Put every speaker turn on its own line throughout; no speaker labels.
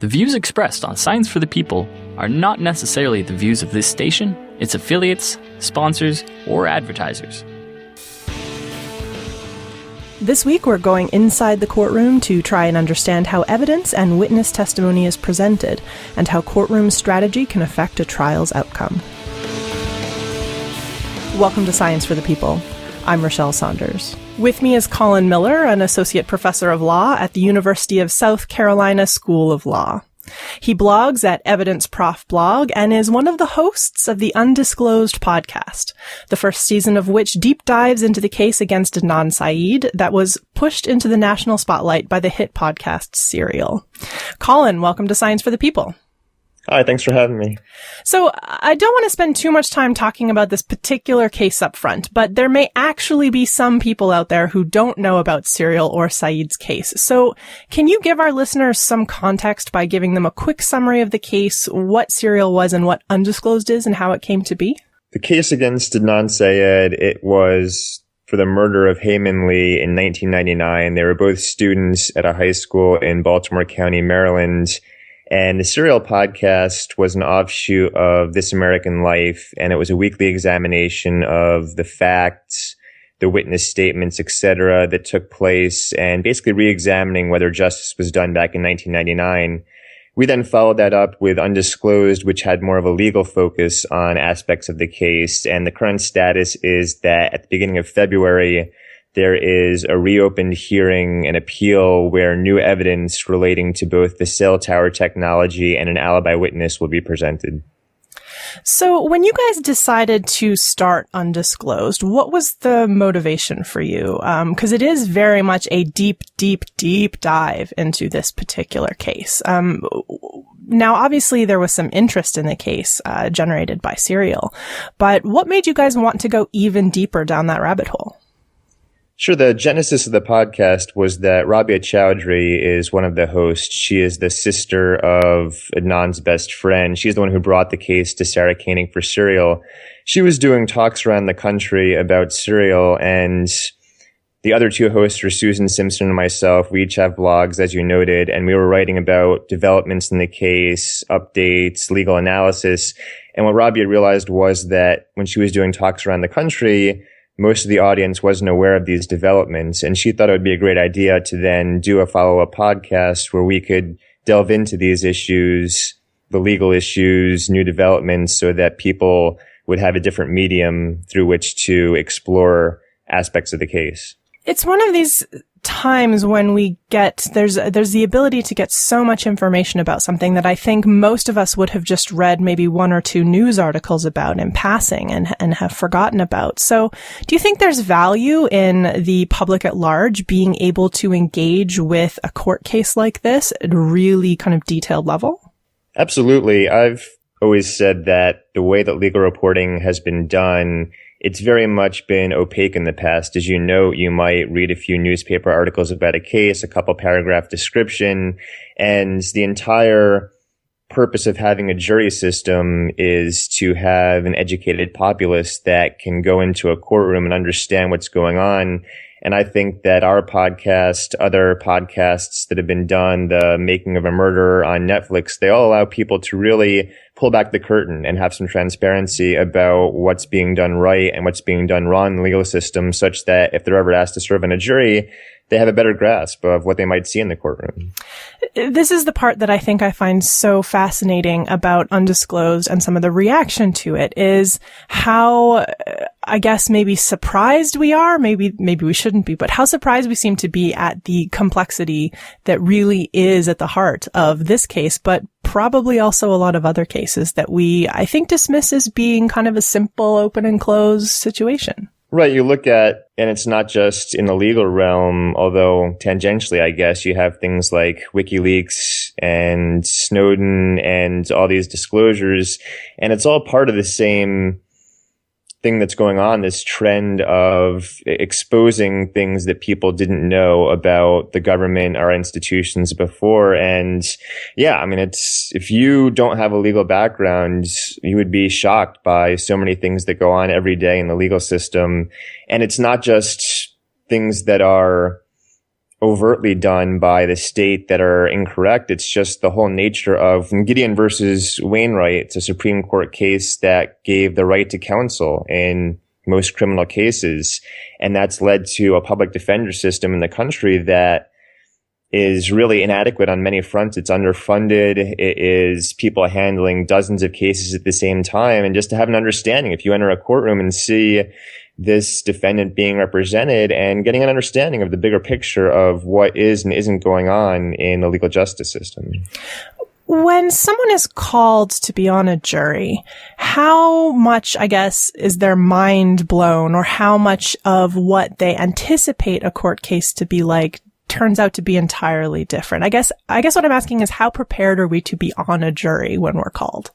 The views expressed on Science for the People are not necessarily the views of this station, its affiliates, sponsors, or advertisers.
This week we're going inside the courtroom to try and understand how evidence and witness testimony is presented, and how courtroom strategy can affect a trial's outcome. Welcome to Science for the People. I'm Rochelle Saunders. With me is Colin Miller, an associate professor of law at the University of South Carolina School of Law. He blogs at EvidenceProf Blog and is one of the hosts of the Undisclosed Podcast, the first season of which deep dives into the case against Adnan Syed that was pushed into the national spotlight by the hit podcast Serial. Colin, welcome to Science for the People.
Hi, thanks for having me.
So I don't want to spend too much time talking about this particular case up front, but there may actually be some people out there who don't know about Serial or Syed's case. So can you give our listeners some context by giving them a quick summary of the case, what Serial was and what Undisclosed is and how it came to be?
The case against Adnan Syed, it was for the murder of Heyman Lee in 1999. They were both students at a high school in Baltimore County, Maryland. And the Serial podcast was an offshoot of This American Life, and it was a weekly examination of the facts, the witness statements, etc., that took place, and basically re-examining whether justice was done back in 1999. We then followed that up with Undisclosed, which had more of a legal focus on aspects of the case, and the current status is that at the beginning of February, there is a reopened hearing and appeal where new evidence relating to both the cell tower technology and an alibi witness will be presented.
So when you guys decided to start Undisclosed, what was the motivation for you? Because it is very much a deep dive into this particular case. Now, obviously, there was some interest in the case generated by Serial, but what made you guys want to go even deeper down that rabbit hole?
Sure. The genesis of the podcast was that Rabia Chowdhury is one of the hosts. She is the sister of Adnan's best friend. She's the one who brought the case to Sarah Koenig for Serial. She was doing talks around the country about Serial, and the other two hosts were Susan Simpson and myself. We each have blogs, as you noted, and we were writing about developments in the case, updates, legal analysis. And what Rabia realized was that when she was doing talks around the country, most of the audience wasn't aware of these developments, and she thought it would be a great idea to then do a follow-up podcast where we could delve into these issues, the legal issues, new developments, so that people would have a different medium through which to explore aspects of the case.
It's one of these times when there's the ability to get so much information about something that I think most of us would have just read maybe one or two news articles about in passing and have forgotten about. So do you think there's value in the public at large being able to engage with a court case like this at a really kind of detailed level?
Absolutely. I've always said that the way that legal reporting has been done, it's very much been opaque in the past. As you know, you might read a few newspaper articles about a case, a couple paragraph description, and the entire purpose of having a jury system is to have an educated populace that can go into a courtroom and understand what's going on. And I think that our podcast, other podcasts that have been done, The Making of a Murderer on Netflix, they all allow people to really pull back the curtain and have some transparency about what's being done right and what's being done wrong in the legal system, such that if they're ever asked to serve on a jury, they have a better grasp of what they might see in the courtroom.
This is the part that I think I find so fascinating about Undisclosed and some of the reaction to it is how, I guess, maybe surprised we are. Maybe we shouldn't be, but how surprised we seem to be at the complexity that really is at the heart of this case, but probably also a lot of other cases that we, I think, dismiss as being kind of a simple open and closed situation.
Right. You look at, and it's not just in the legal realm, although tangentially, I guess, you have things like WikiLeaks and Snowden and all these disclosures, and it's all part of the same thing that's going on, this trend of exposing things that people didn't know about the government or institutions before. And yeah, I mean, if you don't have a legal background, you would be shocked by so many things that go on every day in the legal system. And it's not just things that are overtly done by the state that are incorrect. It's just the whole nature of Gideon versus Wainwright. It's a Supreme Court case that gave the right to counsel in most criminal cases. And that's led to a public defender system in the country that is really inadequate on many fronts. It's underfunded. It is people handling dozens of cases at the same time. And just to have an understanding, if you enter a courtroom and see this defendant being represented and getting an understanding of the bigger picture of what is and isn't going on in the legal justice system.
When someone is called to be on a jury, how much, I guess, is their mind blown, or how much of what they anticipate a court case to be like turns out to be entirely different? I guess what I'm asking is, how prepared are we to be on a jury when we're called?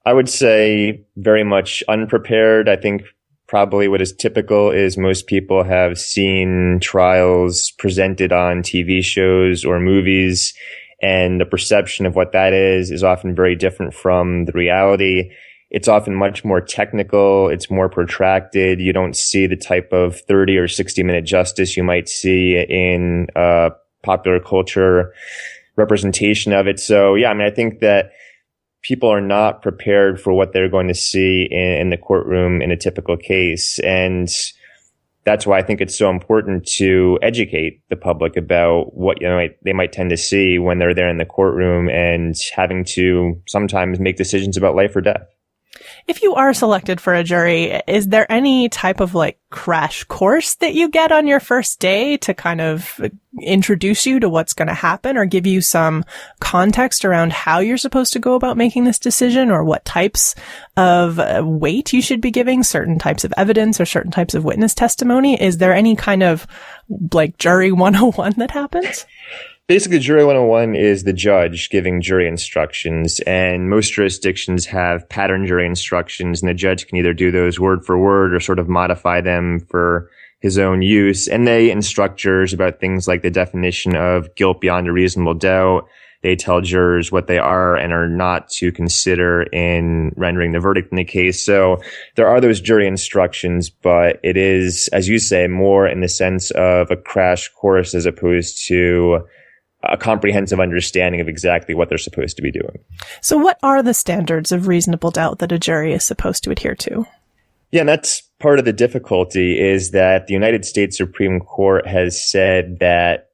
I would say very much unprepared. I think probably what is typical is most people have seen trials presented on TV shows or movies, and the perception of what that is often very different from the reality. It's often much more technical. It's more protracted. You don't see the type of 30 or 60-minute justice you might see in popular culture representation of it. So, yeah, I mean, I think that people are not prepared for what they're going to see in the courtroom in a typical case. And that's why I think it's so important to educate the public about what they might tend to see when they're there in the courtroom and having to sometimes make decisions about life or death.
If you are selected for a jury, is there any type of like crash course that you get on your first day to kind of introduce you to what's going to happen, or give you some context around how you're supposed to go about making this decision, or what types of weight you should be giving certain types of evidence or certain types of witness testimony? Is there any kind of like jury 101 that happens?
Basically, Jury 101 is the judge giving jury instructions, and most jurisdictions have pattern jury instructions, and the judge can either do those word for word or sort of modify them for his own use. And they instruct jurors about things like the definition of guilt beyond a reasonable doubt. They tell jurors what they are and are not to consider in rendering the verdict in the case. So there are those jury instructions, but it is, as you say, more in the sense of a crash course as opposed to a comprehensive understanding of exactly what they're supposed to be doing.
So what are the standards of reasonable doubt that a jury is supposed to adhere to?
Yeah, and that's part of the difficulty, is that the United States Supreme Court has said that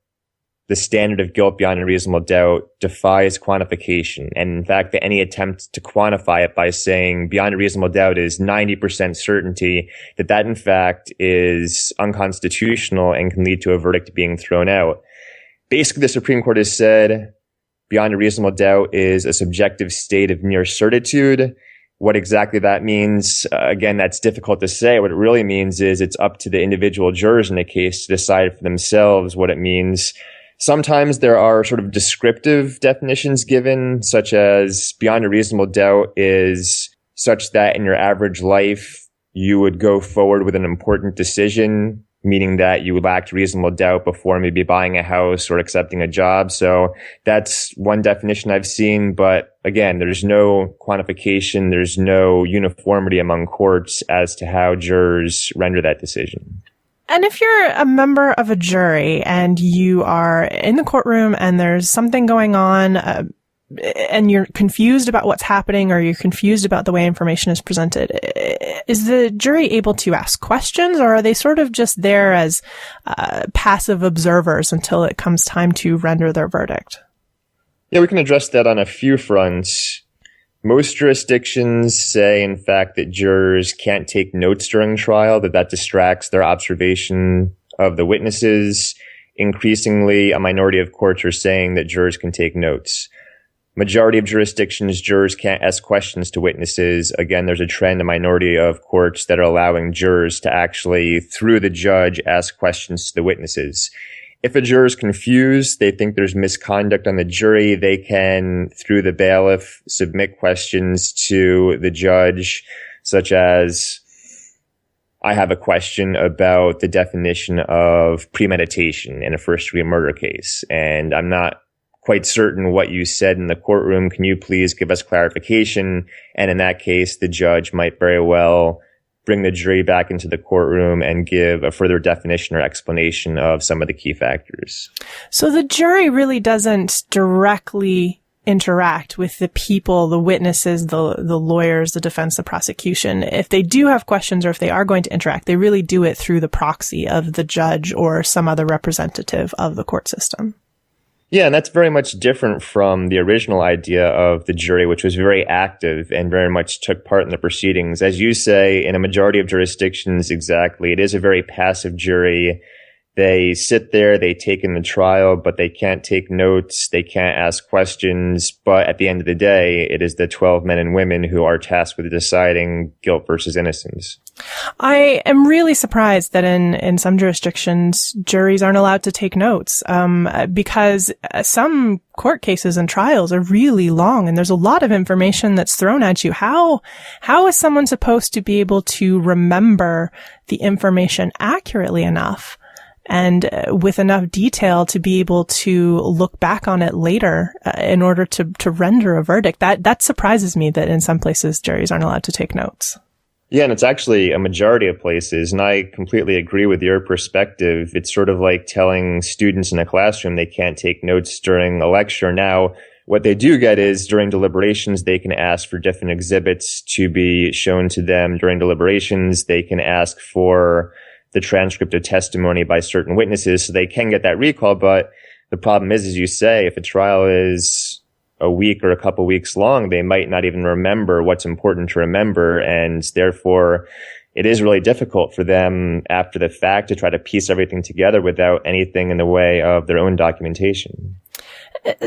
the standard of guilt beyond a reasonable doubt defies quantification. And in fact, that any attempt to quantify it by saying beyond a reasonable doubt is 90% certainty, that in fact is unconstitutional and can lead to a verdict being thrown out. Basically, the Supreme Court has said beyond a reasonable doubt is a subjective state of near certitude. What exactly that means, again, that's difficult to say. What it really means is it's up to the individual jurors in the case to decide for themselves what it means. Sometimes there are sort of descriptive definitions given, such as beyond a reasonable doubt is such that in your average life, you would go forward with an important decision, meaning that you lacked reasonable doubt before maybe buying a house or accepting a job. So that's one definition I've seen. But again, there's no quantification. There's no uniformity among courts as to how jurors render that decision.
And if you're a member of a jury and you are in the courtroom and there's something going on, and you're confused about what's happening, or you're confused about the way information is presented, is the jury able to ask questions, or are they sort of just there as passive observers until it comes time to render their verdict?
Yeah, we can address that on a few fronts. Most jurisdictions say, in fact, that jurors can't take notes during trial, that distracts their observation of the witnesses. Increasingly, a minority of courts are saying that jurors can take notes. Majority of jurisdictions, jurors can't ask questions to witnesses. Again, there's a trend, a minority of courts that are allowing jurors to actually, through the judge, ask questions to the witnesses. If a juror is confused, they think there's misconduct on the jury, they can, through the bailiff, submit questions to the judge, such as, I have a question about the definition of premeditation in a first-degree murder case, and I'm not quite certain what you said in the courtroom. Can you please give us clarification? And in that case, the judge might very well bring the jury back into the courtroom and give a further definition or explanation of some of the key factors.
So the jury really doesn't directly interact with the people, the witnesses, the lawyers, the defense, the prosecution. If they do have questions or if they are going to interact, they really do it through the proxy of the judge or some other representative of the court system.
Yeah, and that's very much different from the original idea of the jury, which was very active and very much took part in the proceedings. As you say, in a majority of jurisdictions, exactly, it is a very passive jury. They sit there, they take in the trial, but they can't take notes, they can't ask questions. But at the end of the day, it is the 12 men and women who are tasked with deciding guilt versus innocence.
I am really surprised that in some jurisdictions, juries aren't allowed to take notes, because some court cases and trials are really long and there's a lot of information that's thrown at you. How is someone supposed to be able to remember the information accurately enough and with enough detail to be able to look back on it later in order to render a verdict? That surprises me that in some places juries aren't allowed to take notes.
Yeah, and it's actually a majority of places, and I completely agree with your perspective. It's sort of like telling students in a classroom they can't take notes during a lecture. Now, what they do get is during deliberations, they can ask for different exhibits to be shown to them during deliberations. They can ask for the transcript of testimony by certain witnesses, so they can get that recall. But the problem is, as you say, if a trial is a week or a couple weeks long, they might not even remember what's important to remember. And therefore, it is really difficult for them after the fact to try to piece everything together without anything in the way of their own documentation.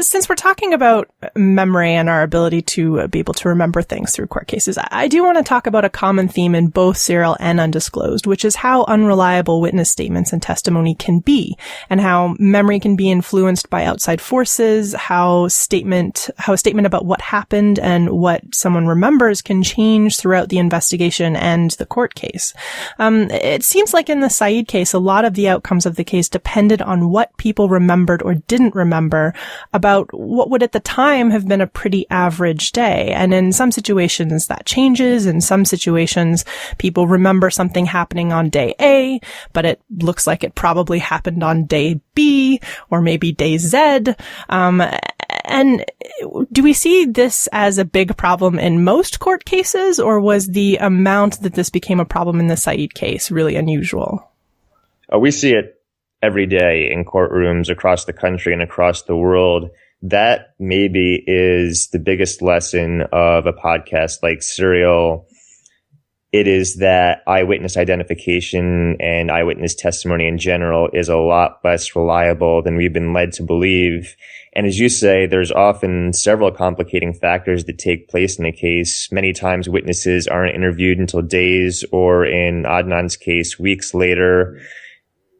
Since we're talking about memory and our ability to be able to remember things through court cases, I do want to talk about a common theme in both serial and undisclosed, which is how unreliable witness statements and testimony can be, and how memory can be influenced by outside forces, how a statement about what happened and what someone remembers can change throughout the investigation and the court case. It seems like in the Saeed case, a lot of the outcomes of the case depended on what people remembered or didn't remember about what would at the time have been a pretty average day. And in some situations that changes. In some situations, people remember something happening on day A, but it looks like it probably happened on day B or maybe day Z. And do we see this as a big problem in most court cases, or was the amount that this became a problem in the Saeed case really unusual?
We see it every day in courtrooms across the country and across the world. That maybe is the biggest lesson of a podcast like Serial. It is that eyewitness identification and eyewitness testimony in general is a lot less reliable than we've been led to believe. And as you say, there's often several complicating factors that take place in a case. Many times witnesses aren't interviewed until days, or in Adnan's case, weeks later.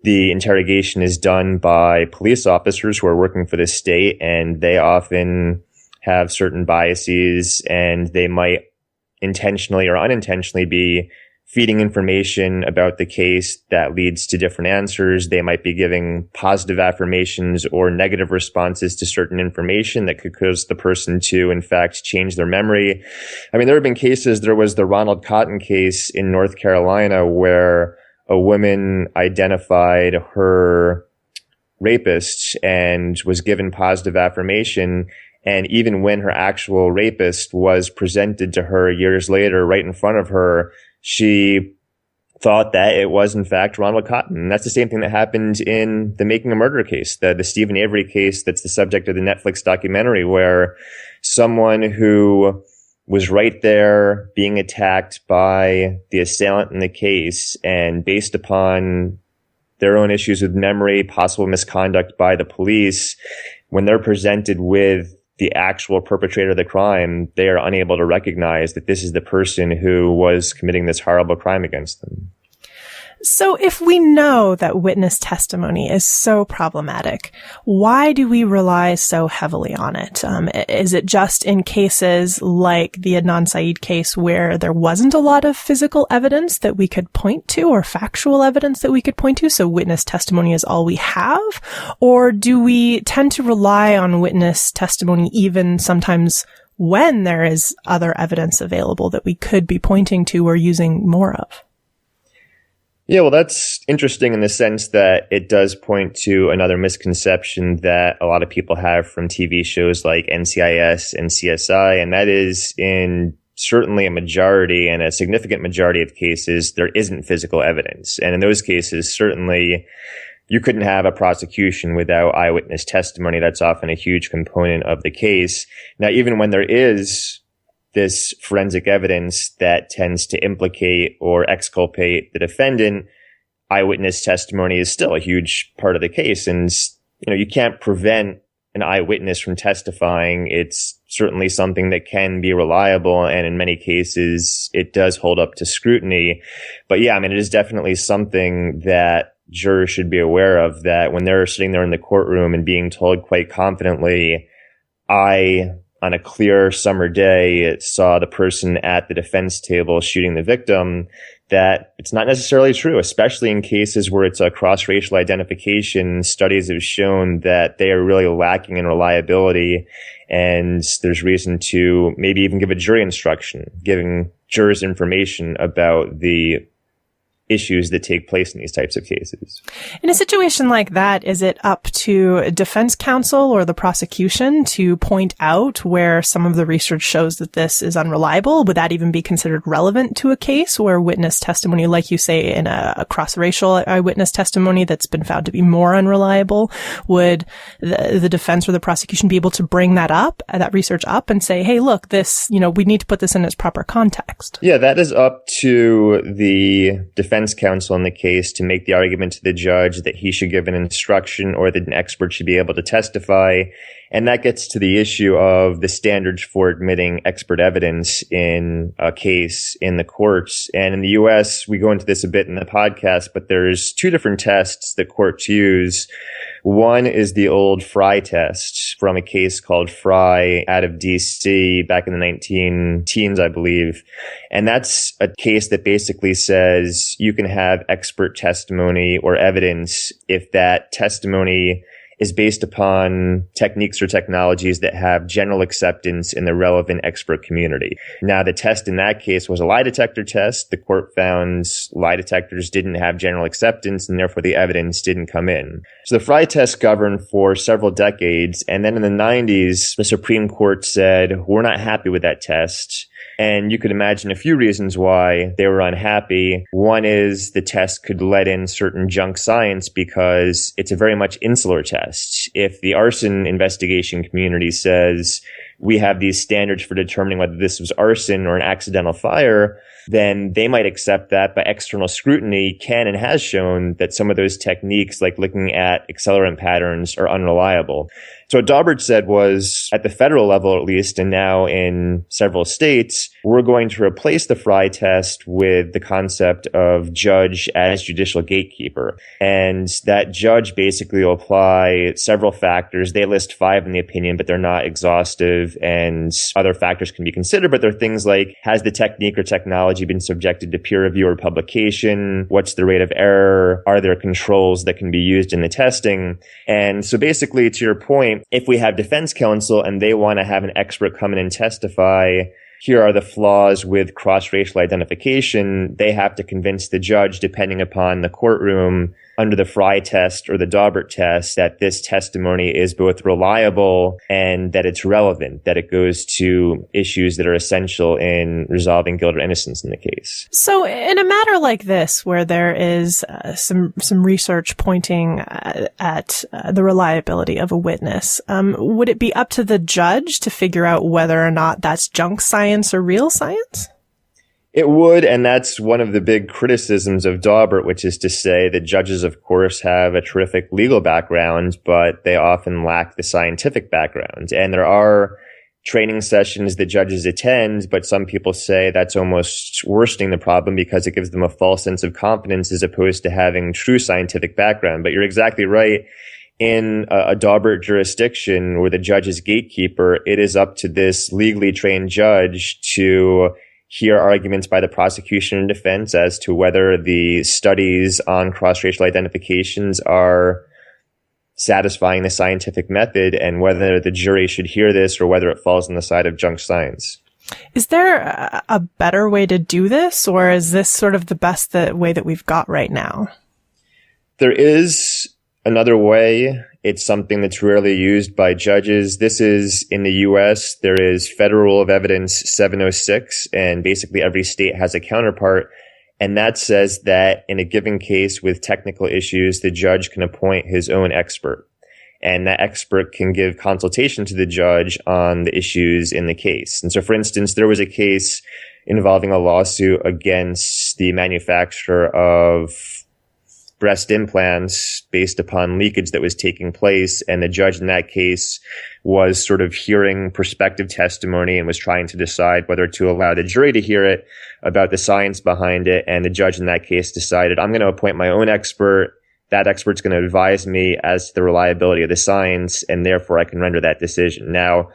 The interrogation is done by police officers who are working for the state, and they often have certain biases, and they might intentionally or unintentionally be feeding information about the case that leads to different answers. They might be giving positive affirmations or negative responses to certain information that could cause the person to, in fact, change their memory. I mean, there have been cases. There was the Ronald Cotton case in North Carolina where a woman identified her rapist and was given positive affirmation. And even when her actual rapist was presented to her years later, right in front of her, she thought that it was, in fact, Ronald Cotton. And that's the same thing that happened in the Making a Murderer case, the Stephen Avery case that's the subject of the Netflix documentary, where someone who was right there being attacked by the assailant in the case, and based upon their own issues with memory, possible misconduct by the police, when they're presented with the actual perpetrator of the crime, they are unable to recognize that this is the person who was committing this horrible crime against them.
So if we know that witness testimony is so problematic, why do we rely so heavily on it? Is it just in cases like the Adnan Saeed case where there wasn't a lot of physical evidence that we could point to, or factual evidence that we could point to, so witness testimony is all we have? Or do we tend to rely on witness testimony even sometimes when there is other evidence available that we could be pointing to or using more of?
Yeah, well, that's interesting in the sense that it does point to another misconception that a lot of people have from TV shows like NCIS and CSI, and that is in certainly a majority and a significant majority of cases, there isn't physical evidence. And in those cases, certainly you couldn't have a prosecution without eyewitness testimony. That's often a huge component of the case. Now, even when there is this forensic evidence that tends to implicate or exculpate the defendant, eyewitness testimony is still a huge part of the case. And, you can't prevent an eyewitness from testifying. It's certainly something that can be reliable, and in many cases, it does hold up to scrutiny. But yeah, it is definitely something that jurors should be aware of, that when they're sitting there in the courtroom and being told quite confidently, on a clear summer day, saw the person at the defense table shooting the victim, that it's not necessarily true, especially in cases where it's a cross-racial identification. Studies have shown that they are really lacking in reliability, and there's reason to maybe even give a jury instruction, giving jurors information about the issues that take place in these types of cases.
In a situation like that, is it up to defense counsel or the prosecution to point out where some of the research shows that this is unreliable? Would that even be considered relevant to a case where witness testimony, like you say, in a cross-racial eyewitness testimony that's been found to be more unreliable? Would the defense or the prosecution be able to bring that research up and say, hey, look, this, we need to put this in its proper context?
Yeah, that is up to the defense counsel in the case to make the argument to the judge that he should give an instruction or that an expert should be able to testify. And that gets to the issue of the standards for admitting expert evidence in a case in the courts. And in the US, we go into this a bit in the podcast, but there's two different tests that courts use. One is the old Fry test from a case called Fry out of DC back in the 19-teens, I believe. And that's a case that basically says you can have expert testimony or evidence if that testimony is based upon techniques or technologies that have general acceptance in the relevant expert community. Now, the test in that case was a lie detector test. The court found lie detectors didn't have general acceptance, and therefore the evidence didn't come in. So the Fry test governed for several decades. And then in the 90s, the Supreme Court said, we're not happy with that test. And you could imagine a few reasons why they were unhappy. One is the test could let in certain junk science because it's a very much insular test. If the arson investigation community says we have these standards for determining whether this was arson or an accidental fire, then they might accept that, but external scrutiny can and has shown that some of those techniques, like looking at accelerant patterns, are unreliable. So what Daubert said was, at the federal level at least, and now in several states, we're going to replace the Fry test with the concept of judge as judicial gatekeeper. And that judge basically will apply several factors. They list 5 in the opinion, but they're not exhaustive, and other factors can be considered, but they're things like, has the technique or technology been subjected to peer review or publication? What's the rate of error? Are there controls that can be used in the testing? And so basically, to your point, if we have defense counsel and they want to have an expert come in and testify, here are the flaws with cross-racial identification, they have to convince the judge, depending upon the courtroom, under the Fry test or the Daubert test, that this testimony is both reliable and that it's relevant, that it goes to issues that are essential in resolving guilt or innocence in the case.
So in a matter like this, where there is some research pointing at the reliability of a witness, would it be up to the judge to figure out whether or not that's junk science or real science?
It would, and that's one of the big criticisms of Daubert, which is to say that judges, of course, have a terrific legal background, but they often lack the scientific background. And there are training sessions that judges attend, but some people say that's almost worsening the problem because it gives them a false sense of confidence as opposed to having true scientific background. But you're exactly right. In a Daubert jurisdiction where the judge is gatekeeper, it is up to this legally trained judge to hear arguments by the prosecution and defense as to whether the studies on cross-racial identifications are satisfying the scientific method and whether the jury should hear this or whether it falls on the side of junk science.
Is there a better way to do this, or is this sort of the best way that we've got right now?
There is another way. It's something that's rarely used by judges. This is in the U.S. There is Federal Rule of Evidence 706, and basically every state has a counterpart. And that says that in a given case with technical issues, the judge can appoint his own expert. And that expert can give consultation to the judge on the issues in the case. And so, for instance, there was a case involving a lawsuit against the manufacturer of breast implants based upon leakage that was taking place. And the judge in that case was sort of hearing prospective testimony and was trying to decide whether to allow the jury to hear it about the science behind it. And the judge in that case decided, I'm going to appoint my own expert. That expert's going to advise me as to the reliability of the science, and therefore I can render that decision. Now,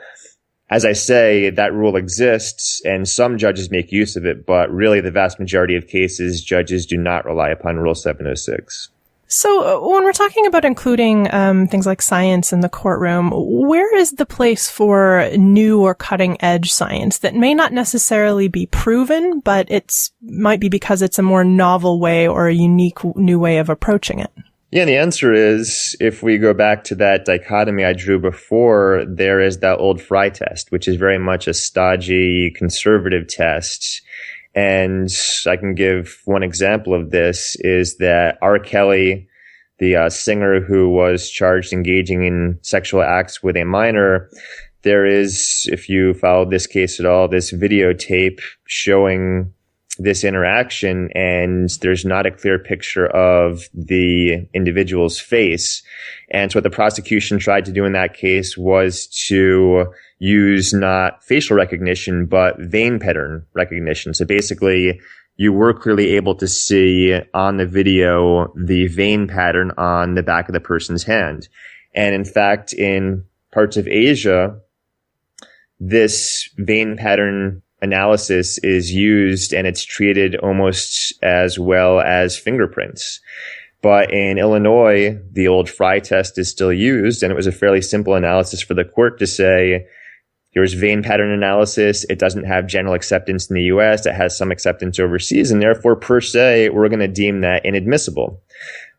as I say, that rule exists, and some judges make use of it, but really the vast majority of cases, judges do not rely upon Rule 706.
So when we're talking about including things like science in the courtroom, where is the place for new or cutting-edge science that may not necessarily be proven, but might be because it's a more novel way or a unique new way of approaching it?
Yeah, and the answer is, if we go back to that dichotomy I drew before, there is that old Fry test, which is very much a stodgy, conservative test. And I can give one example of this is that R. Kelly, the singer who was charged engaging in sexual acts with a minor, there is, if you followed this case at all, this videotape showing this interaction, and there's not a clear picture of the individual's face. And so what the prosecution tried to do in that case was to use not facial recognition, but vein pattern recognition. So basically, you were clearly able to see on the video the vein pattern on the back of the person's hand. And in fact, in parts of Asia, this vein pattern analysis is used, and it's treated almost as well as fingerprints. But in Illinois, the old Fry test is still used, and it was a fairly simple analysis for the court to say, here's vein pattern analysis. It doesn't have general acceptance in the U.S. It has some acceptance overseas, and therefore, per se, we're going to deem that inadmissible.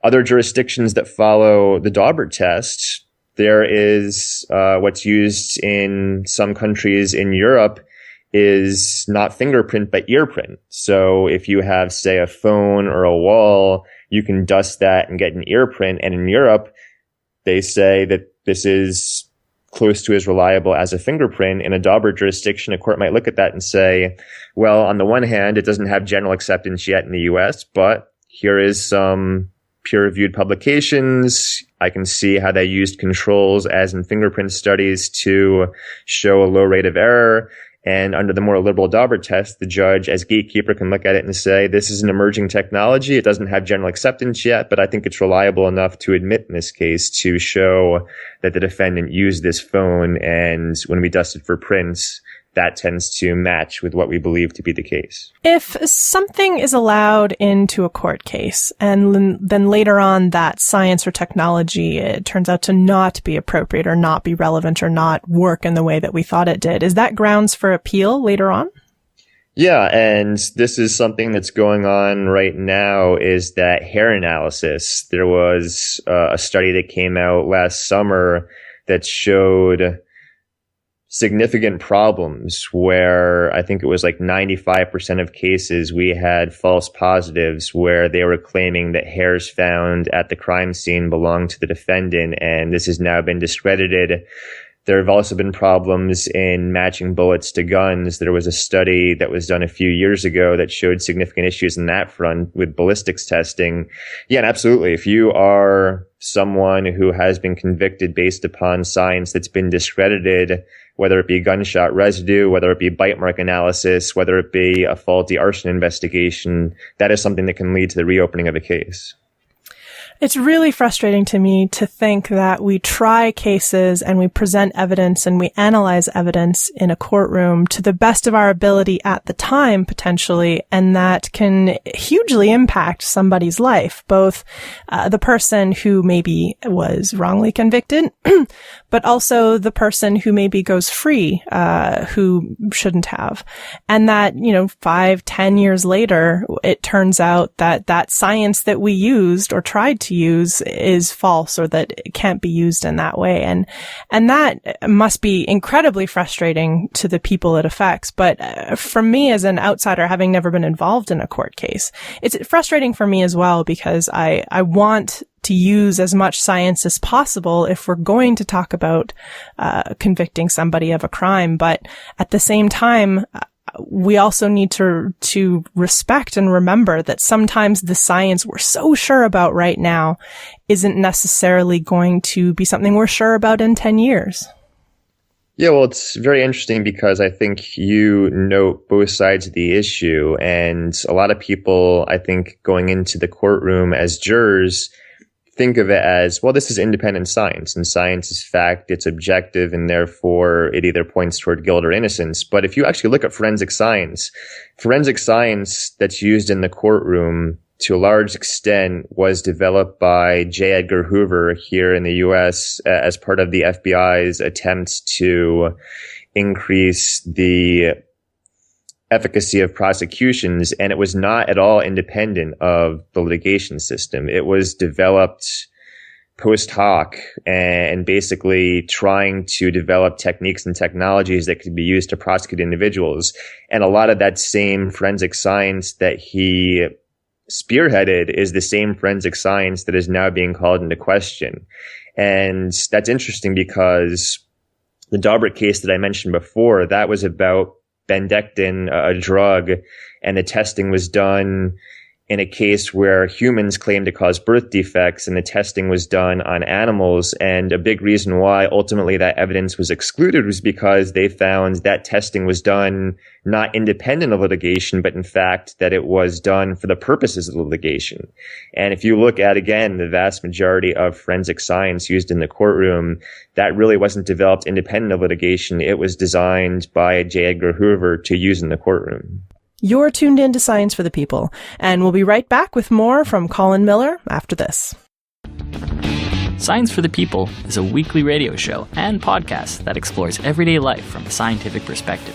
Other jurisdictions that follow the Daubert test, there is what's used in some countries in Europe is not fingerprint, but earprint. So if you have, say, a phone or a wall, you can dust that and get an earprint. And in Europe, they say that this is close to as reliable as a fingerprint. In a Daubert jurisdiction, a court might look at that and say, well, on the one hand, it doesn't have general acceptance yet in the US, but here is some peer-reviewed publications. I can see how they used controls as in fingerprint studies to show a low rate of error. And under the more liberal Daubert test, the judge, as gatekeeper, can look at it and say, this is an emerging technology. It doesn't have general acceptance yet, but I think it's reliable enough to admit in this case to show that the defendant used this phone. And when we dust it for prints, that tends to match with what we believe to be the case.
If something is allowed into a court case and then later on that science or technology, it turns out to not be appropriate or not be relevant or not work in the way that we thought it did, is that grounds for appeal later on?
Yeah, and this is something that's going on right now, is that hair analysis. There was a study that came out last summer that showed significant problems where I think it was like 95% of cases we had false positives where they were claiming that hairs found at the crime scene belonged to the defendant, and this has now been discredited. There have also been problems in matching bullets to guns. There was a study that was done a few years ago that showed significant issues in that front with ballistics testing. Yeah, and absolutely. If you are someone who has been convicted based upon science that's been discredited, whether it be gunshot residue, whether it be bite mark analysis, whether it be a faulty arson investigation, that is something that can lead to the reopening of a case.
It's really frustrating to me to think that we try cases and we present evidence and we analyze evidence in a courtroom to the best of our ability at the time, potentially, and that can hugely impact somebody's life, both the person who maybe was wrongly convicted, but also the person who maybe goes free, who shouldn't have. And that, 5-10 years later, it turns out that that science that we used or tried to use is false, or that it can't be used in that way. And that must be incredibly frustrating to the people it affects. But from me as an outsider, having never been involved in a court case, it's frustrating for me as well, because I want to use as much science as possible if we're going to talk about convicting somebody of a crime. But at the same time, we also need to respect and remember that sometimes the science we're so sure about right now isn't necessarily going to be something we're sure about in 10 years.
Yeah, well, it's very interesting because I think you note both sides of the issue. And a lot of people, I think, going into the courtroom as jurors, think of it as, well, this is independent science, and science is fact, it's objective, and therefore it either points toward guilt or innocence. But if you actually look at forensic science that's used in the courtroom to a large extent was developed by J. Edgar Hoover here in the US as part of the FBI's attempts to increase the efficacy of prosecutions, and it was not at all independent of the litigation system. It was developed post hoc and basically trying to develop techniques and technologies that could be used to prosecute individuals. And a lot of that same forensic science that he spearheaded is the same forensic science that is now being called into question. And that's interesting because the Daubert case that I mentioned before, that was about Bendectin, a drug, and the testing was done in a case where humans claimed to cause birth defects, and the testing was done on animals. And a big reason why ultimately that evidence was excluded was because they found that testing was done not independent of litigation, but in fact that it was done for the purposes of litigation. And if you look at, again, the vast majority of forensic science used in the courtroom, that really wasn't developed independent of litigation. It was designed by J. Edgar Hoover to use in the courtroom.
You're tuned in to Science for the People, and we'll be right back with more from Colin Miller after this.
Science for the People is a weekly radio show and podcast that explores everyday life from a scientific perspective.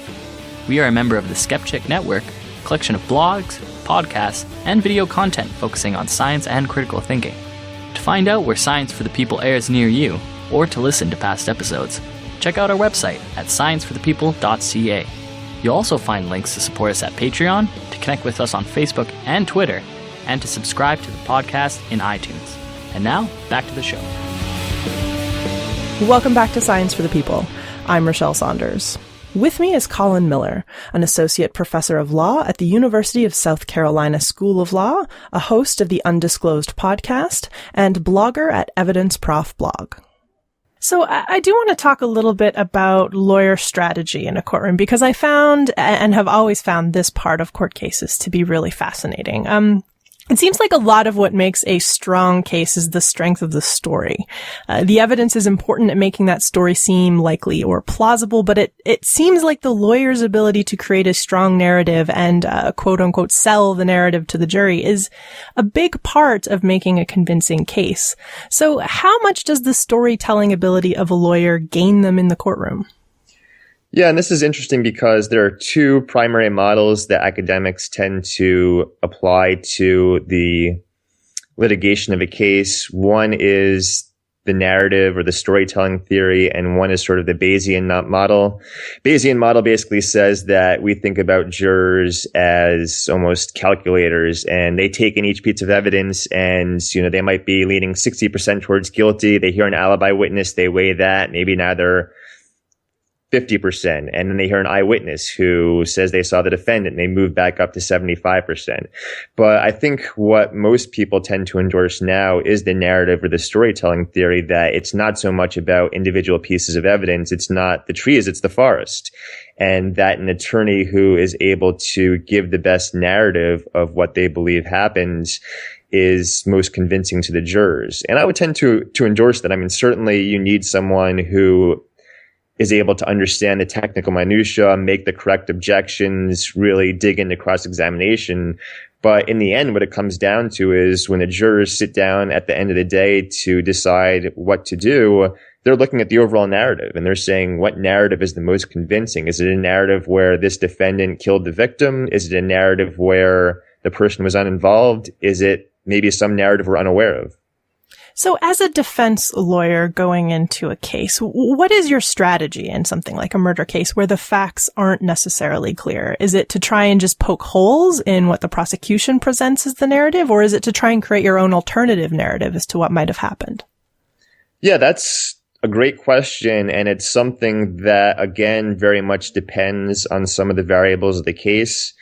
We are a member of the Skeptic Network, a collection of blogs, podcasts, and video content focusing on science and critical thinking. To find out where Science for the People airs near you, or to listen to past episodes, check out our website at scienceforthepeople.ca. You'll also find links to support us at Patreon, to connect with us on Facebook and Twitter, and to subscribe to the podcast in iTunes. And now, back to the show.
Welcome back to Science for the People. I'm Rochelle Saunders. With me is Colin Miller, an associate professor of law at the University of South Carolina School of Law, a host of the Undisclosed Podcast, and blogger at EvidenceProf Blog. So I do want to talk a little bit about lawyer strategy in a courtroom, because I found and have always found this part of court cases to be really fascinating. It seems like a lot of what makes a strong case is the strength of the story. The evidence is important at making that story seem likely or plausible, but it seems like the lawyer's ability to create a strong narrative and quote unquote sell the narrative to the jury is a big part of making a convincing case. So how much does the storytelling ability of a lawyer gain them in the courtroom?
Yeah, and this is interesting because there are two primary models that academics tend to apply to the litigation of a case. One is the narrative or the storytelling theory, and one is sort of the Bayesian model. Bayesian model basically says that we think about jurors as almost calculators, and they take in each piece of evidence, and they might be leaning 60% towards guilty. They hear an alibi witness, they weigh that, maybe now they're 50%. And then they hear an eyewitness who says they saw the defendant and they move back up to 75%. But I think what most people tend to endorse now is the narrative or the storytelling theory that it's not so much about individual pieces of evidence. It's not the trees, it's the forest. And that an attorney who is able to give the best narrative of what they believe happens is most convincing to the jurors. And I would tend to endorse that. I mean, certainly you need someone who is able to understand the technical minutia, make the correct objections, really dig into cross-examination. But in the end, what it comes down to is when the jurors sit down at the end of the day to decide what to do, they're looking at the overall narrative and they're saying, what narrative is the most convincing? Is it a narrative where this defendant killed the victim? Is it a narrative where the person was uninvolved? Is it maybe some narrative we're unaware of?
So as a defense lawyer going into a case, what is your strategy in something like a murder case where the facts aren't necessarily clear? Is it to try and just poke holes in what the prosecution presents as the narrative, or is it to try and create your own alternative narrative as to what might have happened?
Yeah, that's a great question. And it's something that, again, very much depends on some of the variables of the case.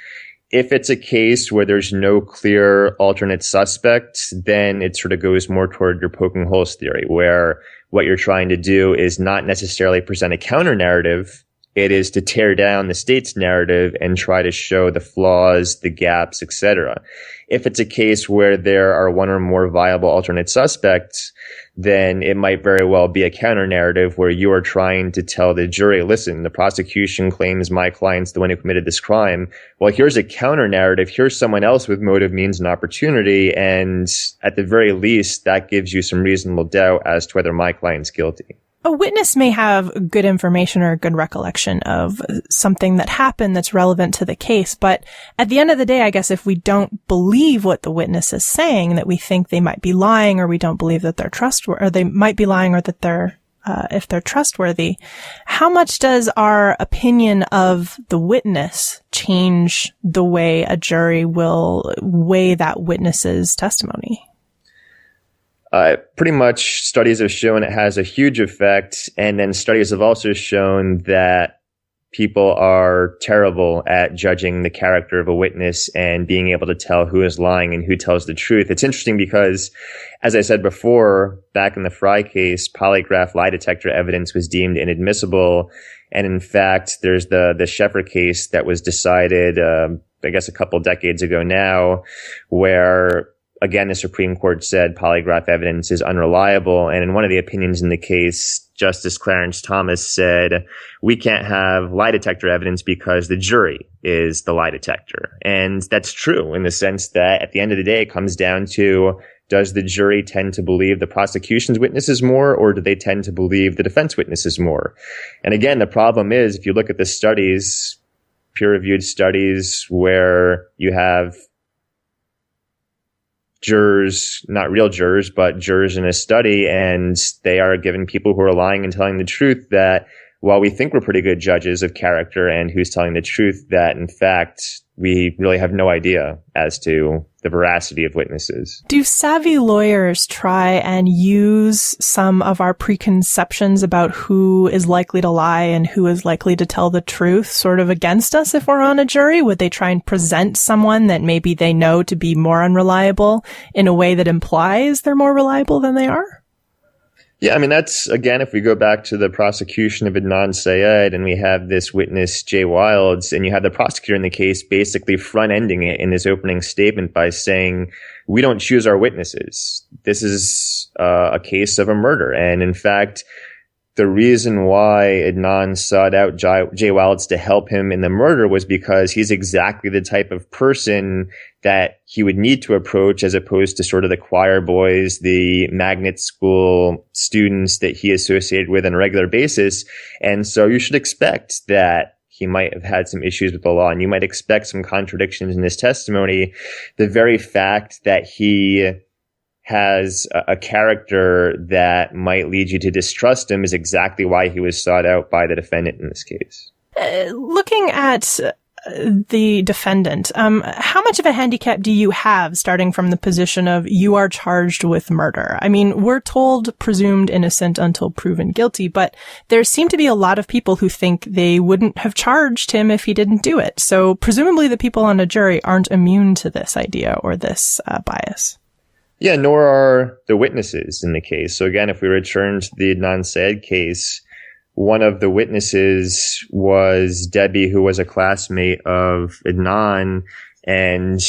If it's a case where there's no clear alternate suspect, then it sort of goes more toward your poking holes theory, where what you're trying to do is not necessarily present a counter narrative. It is to tear down the state's narrative and try to show the flaws, the gaps, etc. If it's a case where there are one or more viable alternate suspects, then it might very well be a counter narrative where you are trying to tell the jury, listen, the prosecution claims my client's the one who committed this crime. Well, here's a counter narrative. Here's someone else with motive, means, and opportunity. And at the very least, that gives you some reasonable doubt as to whether my client's guilty.
A witness may have good information or a good recollection of something that happened that's relevant to the case. But at the end of the day, I guess if we don't believe what the witness is saying, that we think they might be lying, or we don't believe that they're trustworthy, or they might be lying, or that they're, if they're trustworthy, how much does our opinion of the witness change the way a jury will weigh that witness's testimony?
Pretty much studies have shown it has a huge effect. And then studies have also shown that people are terrible at judging the character of a witness and being able to tell who is lying and who tells the truth. It's interesting because, as I said before, back in the Fry case, polygraph lie detector evidence was deemed inadmissible. And in fact, there's the Sheffer case that was decided, I guess a couple decades ago now, where again, the Supreme Court said polygraph evidence is unreliable. And in one of the opinions in the case, Justice Clarence Thomas said, we can't have lie detector evidence because the jury is the lie detector. And that's true in the sense that at the end of the day, it comes down to, does the jury tend to believe the prosecution's witnesses more, or do they tend to believe the defense witnesses more? And again, the problem is, if you look at the studies, peer-reviewed studies where you have jurors, not real jurors, but jurors in a study, and they are given people who are lying and telling the truth, that while we think we're pretty good judges of character and who's telling the truth, that in fact, we really have no idea as to the veracity of witnesses.
Do savvy lawyers try and use some of our preconceptions about who is likely to lie and who is likely to tell the truth sort of against us if we're on a jury? Would they try and present someone that maybe they know to be more unreliable in a way that implies they're more reliable than they are?
Yeah, I mean, that's, again, if we go back to the prosecution of Adnan Syed and we have this witness, Jay Wilds, and you have the prosecutor in the case basically front-ending it in his opening statement by saying, we don't choose our witnesses. This is a case of a murder. And in fact, the reason why Adnan sought out Jay Wilds to help him in the murder was because he's exactly the type of person that he would need to approach, as opposed to sort of the choir boys, the magnet school students that he associated with on a regular basis. And so you should expect that he might have had some issues with the law, and you might expect some contradictions in his testimony. The very fact that he has a character that might lead you to distrust him is exactly why he was sought out by the defendant in this case.
Looking at the defendant, how much of a handicap do you have starting from the position of you are charged with murder? I mean, we're told presumed innocent until proven guilty, but there seem to be a lot of people who think they wouldn't have charged him if he didn't do it. So presumably the people on a jury aren't immune to this idea or this bias.
Yeah, nor are the witnesses in the case. So again, if we return to the Adnan Syed case, one of the witnesses was Debbie, who was a classmate of Adnan, and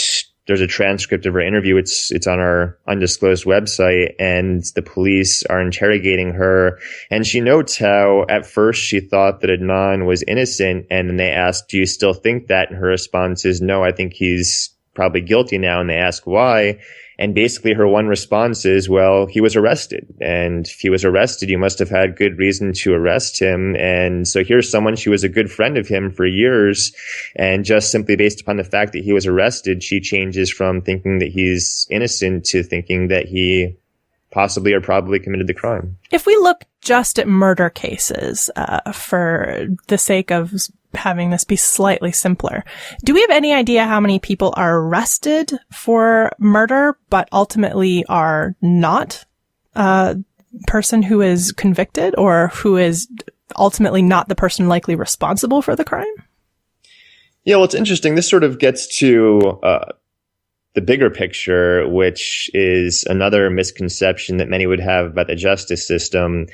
there's a transcript of her interview. It's on our Undisclosed website, and the police are interrogating her. And she notes how at first she thought that Adnan was innocent. And then they asked, do you still think that? And her response is, no, I think he's probably guilty now. And they ask why. And basically her one response is, well, he was arrested. And if he was arrested, you must have had good reason to arrest him. And so here's someone, she was a good friend of him for years. And just simply based upon the fact that he was arrested, she changes from thinking that he's innocent to thinking that he possibly or probably committed the crime.
If we look just at murder cases, for the sake of having this be slightly simpler, do we have any idea how many people are arrested for murder but ultimately are not a person who is convicted, or who is ultimately not the person likely responsible for the crime?
Yeah, well, it's interesting. This sort of gets to the bigger picture, which is another misconception that many would have about the justice system,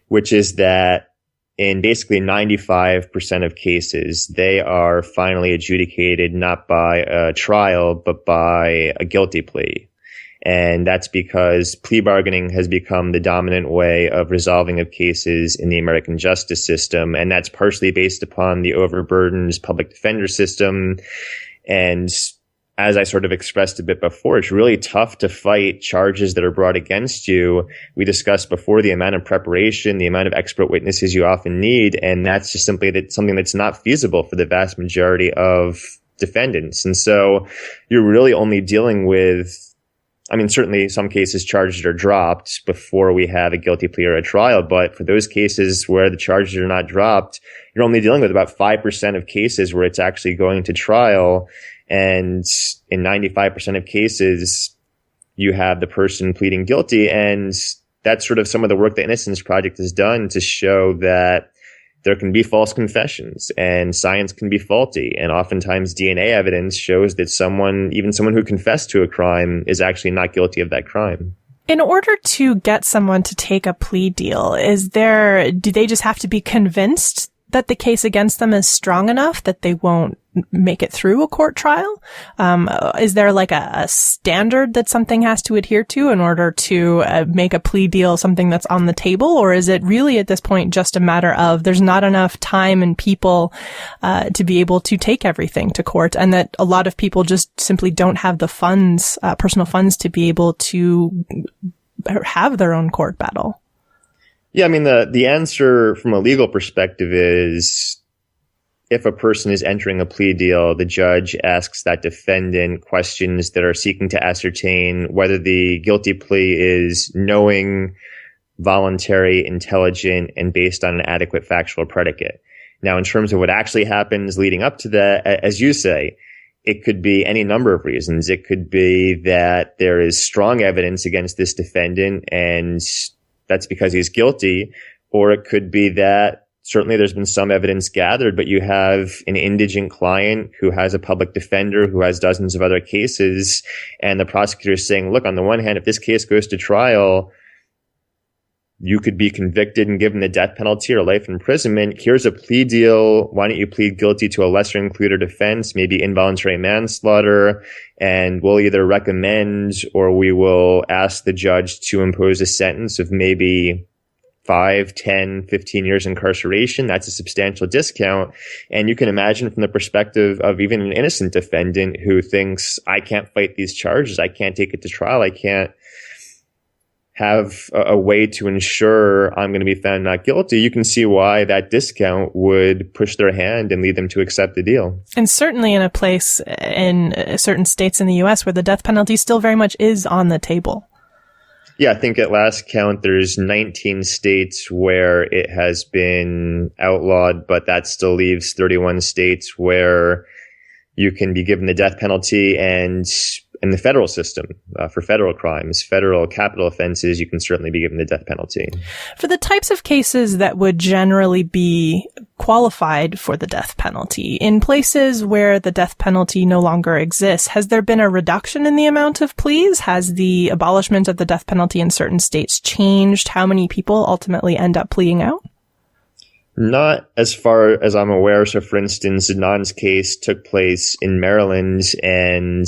which is that in basically 95% of cases, they are finally adjudicated not by a trial, but by a guilty plea. And that's because plea bargaining has become the dominant way of resolving of cases in the American justice system. And that's partially based upon the overburdened public defender system. And as I sort of expressed a bit before, it's really tough to fight charges that are brought against you. We discussed before the amount of preparation, the amount of expert witnesses you often need, and that's just simply something that's not feasible for the vast majority of defendants. And so you're really only dealing with, I mean, certainly some cases charges are dropped before we have a guilty plea or a trial, but for those cases where the charges are not dropped, you're only dealing with about 5% of cases where it's actually going to trial. And in 95% of cases, you have the person pleading guilty. And that's sort of some of the work the Innocence Project has done to show that there can be false confessions and science can be faulty. And oftentimes DNA evidence shows that even someone who confessed to a crime is actually not guilty of that crime.
In order to get someone to take a plea deal, do they just have to be convinced that the case against them is strong enough that they won't make it through a court trial? Is there like a standard that something has to adhere to in order to make a plea deal something that's on the table? Or is it really at this point just a matter of there's not enough time and people to be able to take everything to court, and that a lot of people just simply don't have the funds, personal funds, to be able to have their own court battle?
Yeah, I mean, the answer from a legal perspective is if a person is entering a plea deal, the judge asks that defendant questions that are seeking to ascertain whether the guilty plea is knowing, voluntary, intelligent, and based on an adequate factual predicate. Now, in terms of what actually happens leading up to that, as you say, it could be any number of reasons. It could be that there is strong evidence against this defendant and that's because he's guilty, or it could be that certainly there's been some evidence gathered, but you have an indigent client who has a public defender who has dozens of other cases, and the prosecutor is saying, look, on the one hand, if this case goes to trial, you could be convicted and given the death penalty or life imprisonment. Here's a plea deal. Why don't you plead guilty to a lesser included offense, maybe involuntary manslaughter, and we'll either recommend or we will ask the judge to impose a sentence of maybe 5, 10, 15 years incarceration. That's a substantial discount. And you can imagine from the perspective of even an innocent defendant who thinks, I can't fight these charges. I can't take it to trial. I can't have a way to ensure I'm going to be found not guilty. You can see why that discount would push their hand and lead them to accept the deal.
And certainly in a place in certain states in the U.S. where the death penalty still very much is on the table.
Yeah, I think at last count, there's 19 states where it has been outlawed, but that still leaves 31 states where you can be given the death penalty. And in the federal system, for federal crimes, federal capital offenses, you can certainly be given the death penalty. For
the types of cases that would generally be qualified for the death penalty, in places where the death penalty no longer exists, has there been a reduction in the amount of pleas? Has the abolishment of the death penalty in certain states changed how many people ultimately end up pleading out?
Not as far as I'm aware. So, for instance, Adnan's case took place in Maryland, and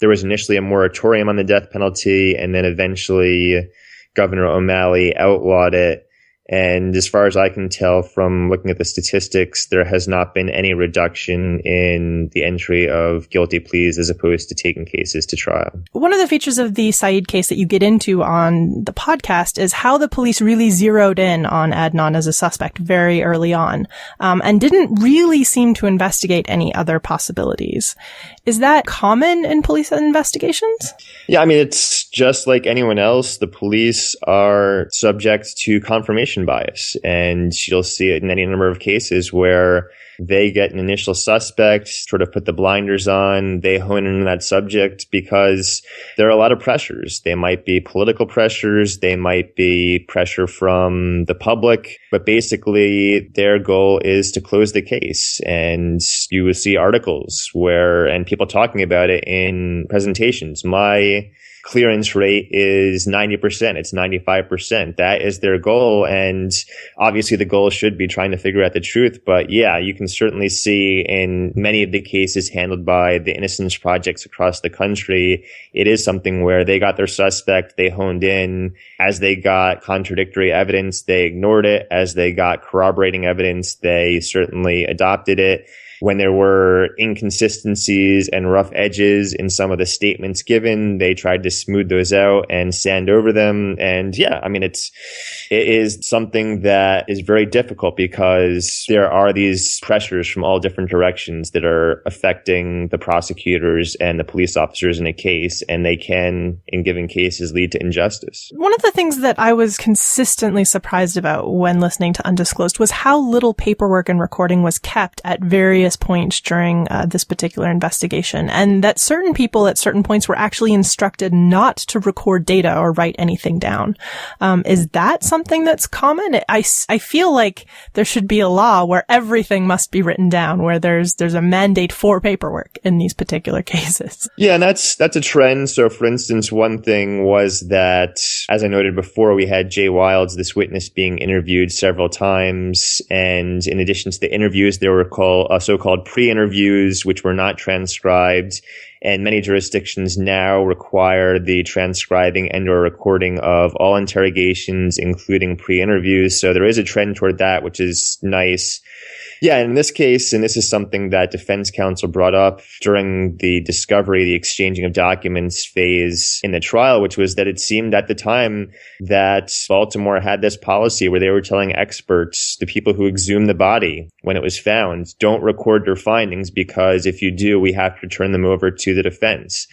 there was initially a moratorium on the death penalty, and then eventually Governor O'Malley outlawed it. And as far as I can tell from looking at the statistics, there has not been any reduction in the entry of guilty pleas as opposed to taking cases to trial.
One of the features of the Saeed case that you get into on the podcast is how the police really zeroed in on Adnan as a suspect very early on, and didn't really seem to investigate any other possibilities. Is that common in police investigations?
Yeah, I mean, it's just like anyone else. The police are subject to confirmation bias, and you'll see it in any number of cases where they get an initial suspect, sort of put the blinders on, they hone in on that subject because there are a lot of pressures. They might be political pressures, they might be pressure from the public, but basically their goal is to close the case. And you will see articles and people talking about it in presentations. My clearance rate is 90%. It's 95%. That is their goal. And obviously the goal should be trying to figure out the truth. But yeah, you can certainly see in many of the cases handled by the Innocence Projects across the country, it is something where they got their suspect, they honed in. As they got contradictory evidence, they ignored it. As they got corroborating evidence, they certainly adopted it. When there were inconsistencies and rough edges in some of the statements given, they tried to smooth those out and sand over them. And yeah, I mean, it is something that is very difficult because there are these pressures from all different directions that are affecting the prosecutors and the police officers in a case, and they can, in given cases, lead to injustice.
One of the things that I was consistently surprised about when listening to Undisclosed was how little paperwork and recording was kept at various points during this particular investigation, and that certain people at certain points were actually instructed not to record data or write anything down. Is that something that's common? I feel like there should be a law where everything must be written down, where there's a mandate for paperwork in these particular cases.
Yeah, and that's a trend. So for instance, one thing was that, as I noted before, we had Jay Wilds, this witness, being interviewed several times, and in addition to the interviews, there were so-called pre-interviews, which were not transcribed. And many jurisdictions now require the transcribing and or recording of all interrogations, including pre-interviews. So there is a trend toward that, which is nice. Yeah, in this case, and this is something that defense counsel brought up during the discovery, the exchanging of documents phase in the trial, which was that it seemed at the time that Baltimore had this policy where they were telling experts, the people who exhumed the body when it was found, don't record your findings because if you do, we have to turn them over to the defense.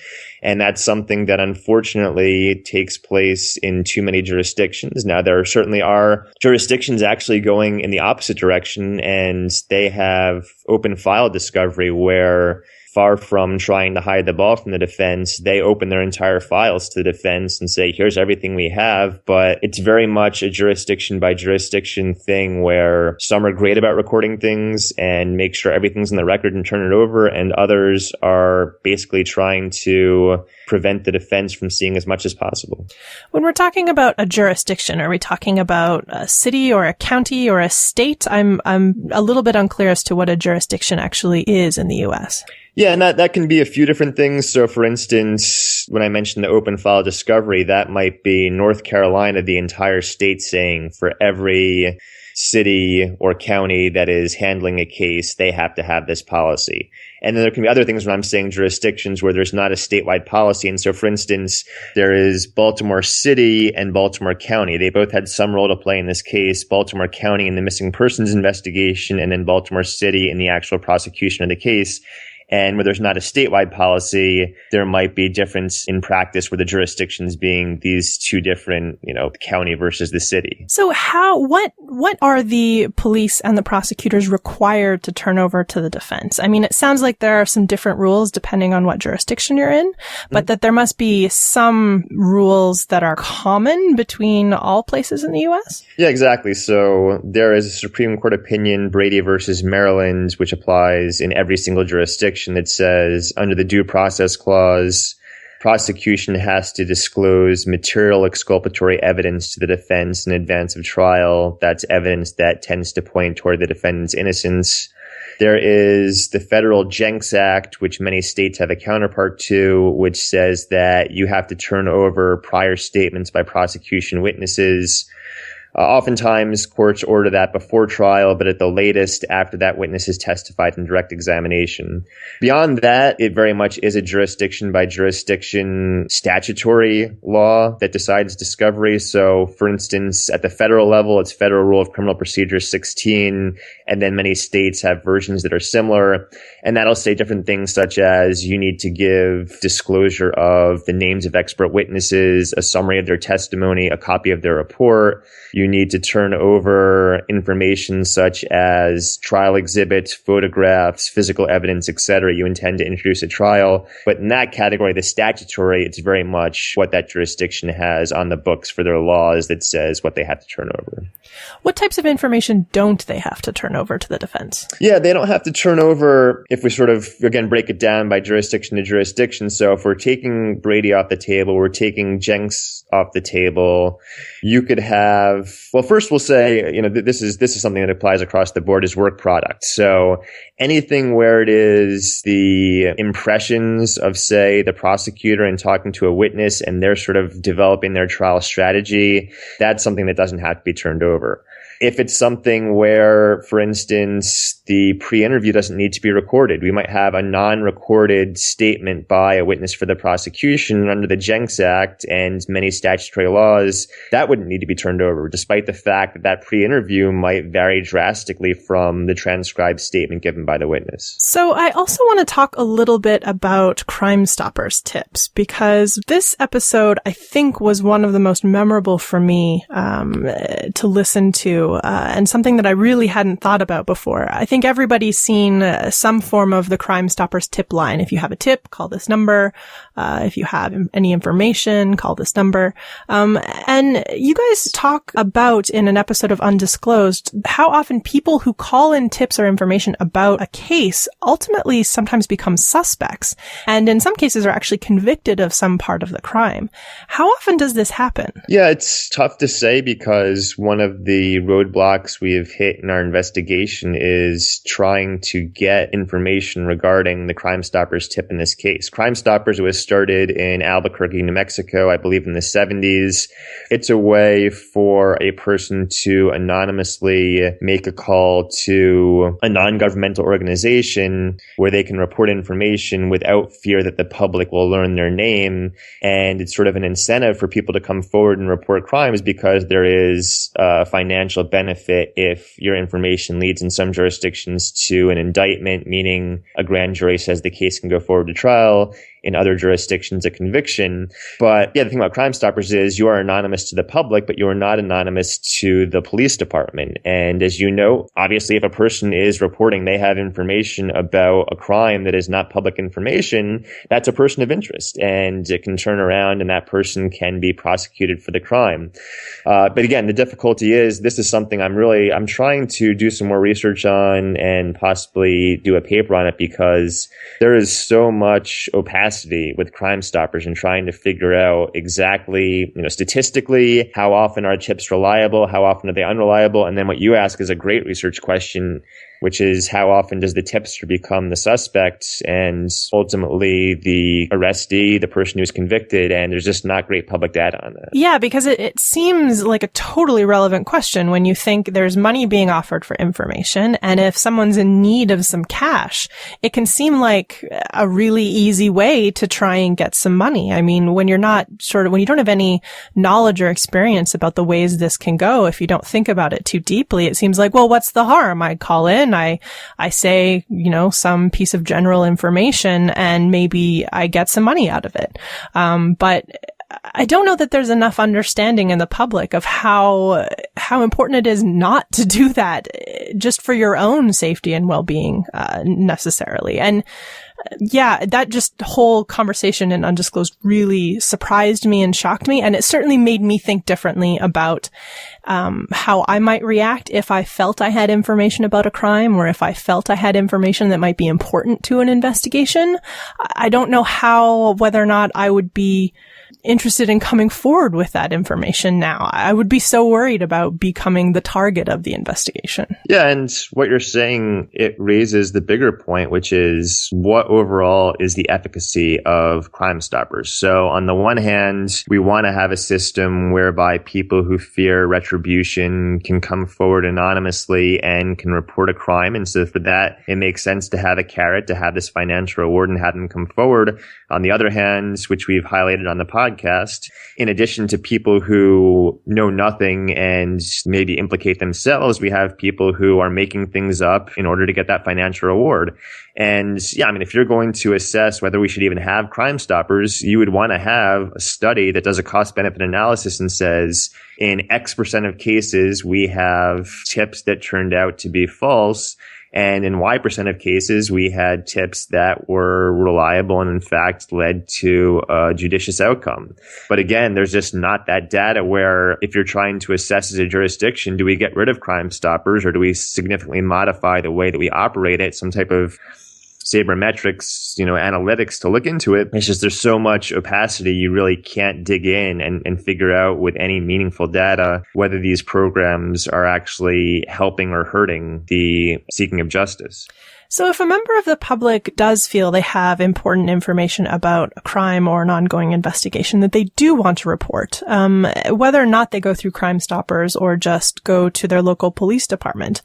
And that's something that unfortunately takes place in too many jurisdictions. Now, there certainly are jurisdictions actually going in the opposite direction, and they have open file discovery where, far from trying to hide the ball from the defense, they open their entire files to the defense and say, here's everything we have. But it's very much a jurisdiction by jurisdiction thing where some are great about recording things and make sure everything's in the record and turn it over, and others are basically trying to prevent the defense from seeing as much as possible.
When we're talking about a jurisdiction, are we talking about a city or a county or a state? I'm a little bit unclear as to what a jurisdiction actually is in the U.S.
Yeah, and that can be a few different things. So for instance, when I mentioned the open file discovery, that might be North Carolina, the entire state saying for every city or county that is handling a case, they have to have this policy. And then there can be other things when I'm saying jurisdictions where there's not a statewide policy. And so, for instance, there is Baltimore City and Baltimore County. They both had some role to play in this case. Baltimore County in the missing persons investigation, and then Baltimore City in the actual prosecution of the case. And where there's not a statewide policy, there might be difference in practice where the jurisdictions being these two different, the county versus the city.
So what are the police and the prosecutors required to turn over to the defense? I mean, it sounds like there are some different rules depending on what jurisdiction you're in, but that there must be some rules that are common between all places in the U.S.?
Yeah, exactly. So there is a Supreme Court opinion, Brady versus Maryland, which applies in every single jurisdiction. That says, under the Due Process Clause, prosecution has to disclose material exculpatory evidence to the defense in advance of trial. That's evidence that tends to point toward the defendant's innocence. There is the federal Jenks Act, which many states have a counterpart to, which says that you have to turn over prior statements by prosecution witnesses. Oftentimes, courts order that before trial, but at the latest, after that witness has testified in direct examination. Beyond that, it very much is a jurisdiction by jurisdiction statutory law that decides discovery. So, for instance, at the federal level, it's Federal Rule of Criminal Procedure 16, and then many states have versions that are similar. And that'll say different things such as you need to give disclosure of the names of expert witnesses, a summary of their testimony, a copy of their report. You need to turn over information such as trial exhibits, photographs, physical evidence, etc. you intend to introduce at trial. But in that category, the statutory, it's very much what that jurisdiction has on the books for their laws that says what they have to turn over.
What types of information don't they have to turn over to the defense?
Yeah, they don't have to turn over, if we sort of, again, break it down by jurisdiction to jurisdiction. So if we're taking Brady off the table, we're taking Jenks off the table, you could have, well, first we'll say, this is something that applies across the board is work product. So anything where it is the impressions of, say, the prosecutor and talking to a witness and they're sort of developing their trial strategy, that's something that doesn't have to be turned over. If it's something where, for instance, the pre-interview doesn't need to be recorded, we might have a non-recorded statement by a witness for the prosecution under the Jenks Act and many statutory laws, that wouldn't need to be turned over, despite the fact that that pre-interview might vary drastically from the transcribed statement given by the witness.
So I also want to talk a little bit about Crime Stoppers tips, because this episode, I think, was one of the most memorable for me to listen to. And something that I really hadn't thought about before. I think everybody's seen some form of the Crime Stoppers tip line. If you have a tip, call this number. If you have any information, call this number. And you guys talk about in an episode of Undisclosed how often people who call in tips or information about a case ultimately sometimes become suspects, and in some cases are actually convicted of some part of the crime. How often does this happen?
Yeah, it's tough to say because one of the roadblocks we have hit in our investigation is trying to get information regarding the Crime Stoppers tip in this case. Crime Stoppers was started in Albuquerque, New Mexico, I believe in the 70s. It's a way for a person to anonymously make a call to a non-governmental organization where they can report information without fear that the public will learn their name. And it's sort of an incentive for people to come forward and report crimes because there is financial benefit if your information leads in some jurisdictions to an indictment, meaning a grand jury says the case can go forward to trial. In other jurisdictions, a conviction. But yeah, the thing about Crime Stoppers is you are anonymous to the public, but you are not anonymous to the police department. And as you know, obviously, if a person is reporting they have information about a crime that is not public information, that's a person of interest. And it can turn around and that person can be prosecuted for the crime. But again, the difficulty is this is something I'm trying to do some more research on and possibly do a paper on it because there is so much opacity with Crime Stoppers and trying to figure out exactly, statistically, how often are tips reliable, how often are they unreliable, and then what you ask is a great research question, which is how often does the tipster become the suspect and ultimately the arrestee, the person who's convicted, and there's just not great public data on that.
Yeah, because it seems like a totally relevant question when you think there's money being offered for information, and if someone's in need of some cash, it can seem like a really easy way to try and get some money. I mean, when you don't have any knowledge or experience about the ways this can go, if you don't think about it too deeply, it seems like, well, what's the harm? I call in, I say, some piece of general information and maybe I get some money out of it. But I don't know that there's enough understanding in the public of how important it is not to do that just for your own safety and well-being, necessarily. And yeah, that just whole conversation in Undisclosed really surprised me and shocked me. And it certainly made me think differently about how I might react if I felt I had information about a crime or if I felt I had information that might be important to an investigation. I don't know whether or not I would be interested in coming forward with that information now? I would be so worried about becoming the target of the investigation.
Yeah, and what you're saying, it raises the bigger point, which is what overall is the efficacy of Crime Stoppers. So on the one hand, we want to have a system whereby people who fear retribution can come forward anonymously and can report a crime. And so for that, it makes sense to have a carrot, to have this financial reward and have them come forward. On the other hand, which we've highlighted on the podcast, in addition to people who know nothing and maybe implicate themselves, we have people who are making things up in order to get that financial reward. And yeah, I mean, if you're going to assess whether we should even have Crime Stoppers, you would want to have a study that does a cost-benefit analysis and says, in X% of cases, we have tips that turned out to be false. And in Y% of cases, we had tips that were reliable and in fact led to a judicious outcome. But again, there's just not that data where if you're trying to assess as a jurisdiction, do we get rid of Crime Stoppers or do we significantly modify the way that we operate it? Some type of sabermetrics, analytics to look into it. It's just there's so much opacity, you really can't dig in and figure out with any meaningful data whether these programs are actually helping or hurting the seeking of justice.
So if a member of the public does feel they have important information about a crime or an ongoing investigation that they do want to report, whether or not they go through Crime Stoppers or just go to their local police department,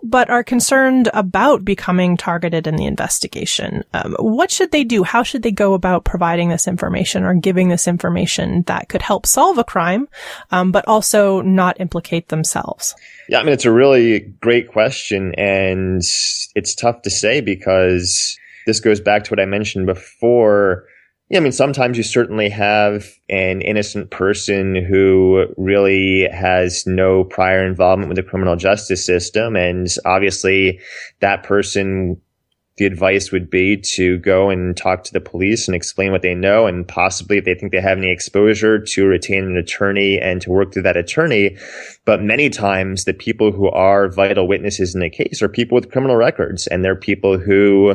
but are concerned about becoming targeted in the investigation, what should they do? How should they go about providing this information or giving this information that could help solve a crime, but also not implicate themselves?
Yeah, I mean, it's a really great question, and it's tough to say because this goes back to what I mentioned before. Yeah, I mean, sometimes you certainly have an innocent person who really has no prior involvement with the criminal justice system, and obviously that person, the advice would be to go and talk to the police and explain what they know, and possibly if they think they have any exposure, to retain an attorney and to work through that attorney. But many times the people who are vital witnesses in a case are people with criminal records, and they're people who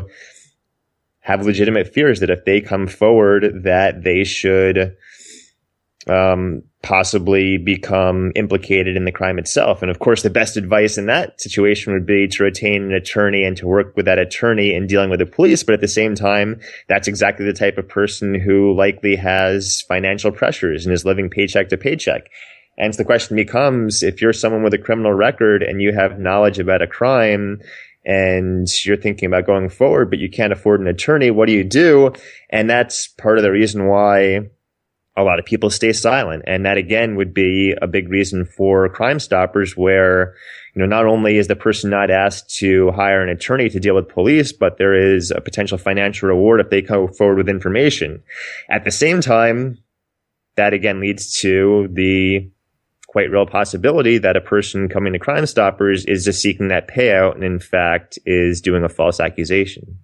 have legitimate fears that if they come forward that they should possibly become implicated in the crime itself. And of course, the best advice in that situation would be to retain an attorney and to work with that attorney in dealing with the police. But at the same time, that's exactly the type of person who likely has financial pressures and is living paycheck to paycheck. And so the question becomes, if you're someone with a criminal record and you have knowledge about a crime and you're thinking about going forward, but you can't afford an attorney, what do you do? And that's part of the reason why a lot of people stay silent. And that again would be a big reason for Crime Stoppers, where, not only is the person not asked to hire an attorney to deal with police, but there is a potential financial reward if they come forward with information. At the same time, that again leads to the quite real possibility that a person coming to Crime Stoppers is just seeking that payout and in fact is doing a false accusation.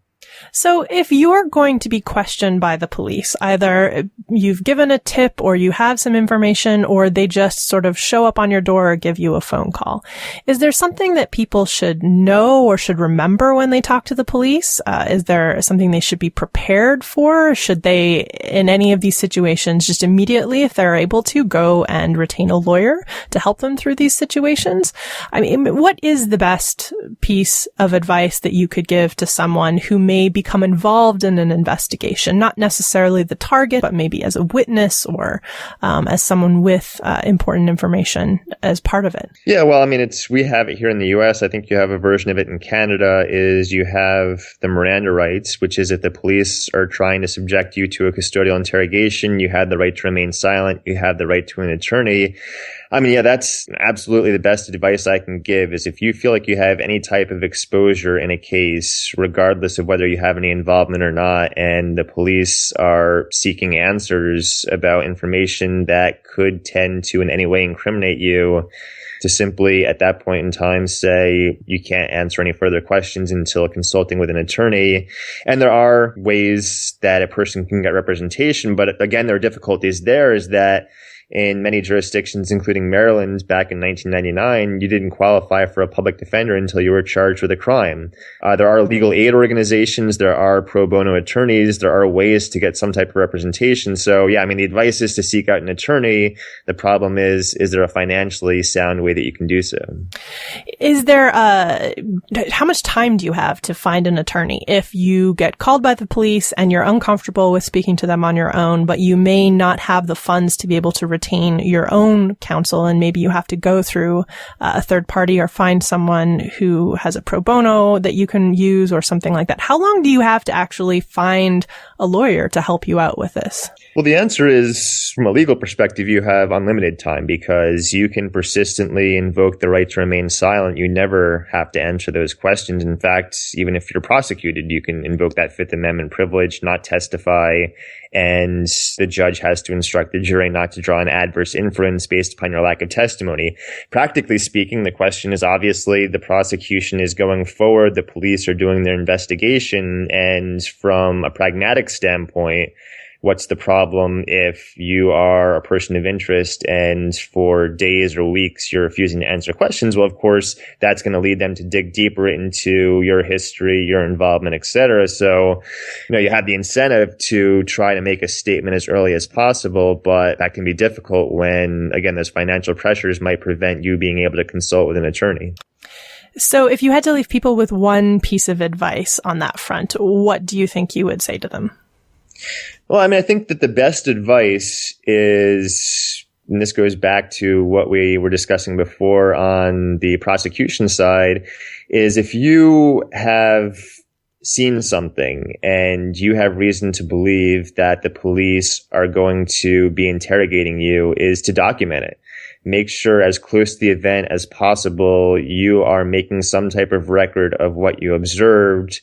So if you're going to be questioned by the police, either you've given a tip or you have some information or they just sort of show up on your door or give you a phone call, is there something that people should know or should remember when they talk to the police? Is there something they should be prepared for? Should they, in any of these situations, just immediately, if they're able to, go and retain a lawyer to help them through these situations? I mean, what is the best piece of advice that you could give to someone who may become involved in an investigation, not necessarily the target, but maybe as a witness or as someone with important information as part of it? Yeah,
well, I mean, we have it here in the U.S. I think you have a version of it in Canada, is you have the Miranda rights, which is if the police are trying to subject you to a custodial interrogation, you have the right to remain silent, you have the right to an attorney. I mean, yeah, that's absolutely the best advice I can give, is if you feel like you have any type of exposure in a case, regardless of whether you have any involvement or not, and the police are seeking answers about information that could tend to in any way incriminate you, to simply at that point in time say you can't answer any further questions until consulting with an attorney. And there are ways that a person can get representation, but again, there are difficulties there, is that in many jurisdictions, including Maryland, back in 1999, you didn't qualify for a public defender until you were charged with a crime. There are legal aid organizations, there are pro bono attorneys, there are ways to get some type of representation. So yeah, I mean, the advice is to seek out an attorney. The problem is there a financially sound way that you can do so?
Is there how much time do you have to find an attorney if you get called by the police and you're uncomfortable with speaking to them on your own, but you may not have the funds to be able to retain your own counsel, and maybe you have to go through a third party or find someone who has a pro bono that you can use or something like that? How long do you have to actually find a lawyer to help you out with this?
Well, the answer is, from a legal perspective, you have unlimited time because you can persistently invoke the right to remain silent. You never have to answer those questions. In fact, even if you're prosecuted, you can invoke that Fifth Amendment privilege, not testify, and the judge has to instruct the jury not to draw an adverse inference based upon your lack of testimony. Practically speaking, the question is obviously the prosecution is going forward, the police are doing their investigation, and from a pragmatic standpoint, what's the problem if you are a person of interest and for days or weeks you're refusing to answer questions? Well, of course, that's going to lead them to dig deeper into your history, your involvement, etc. So, you have the incentive to try to make a statement as early as possible, but that can be difficult when, again, those financial pressures might prevent you being able to consult with an attorney.
So if you had to leave people with one piece of advice on that front, what do you think you would say to them?
Well, I mean, I think that the best advice is, and this goes back to what we were discussing before on the prosecution side, is if you have seen something and you have reason to believe that the police are going to be interrogating you, is to document it. Make sure as close to the event as possible you are making some type of record of what you observed.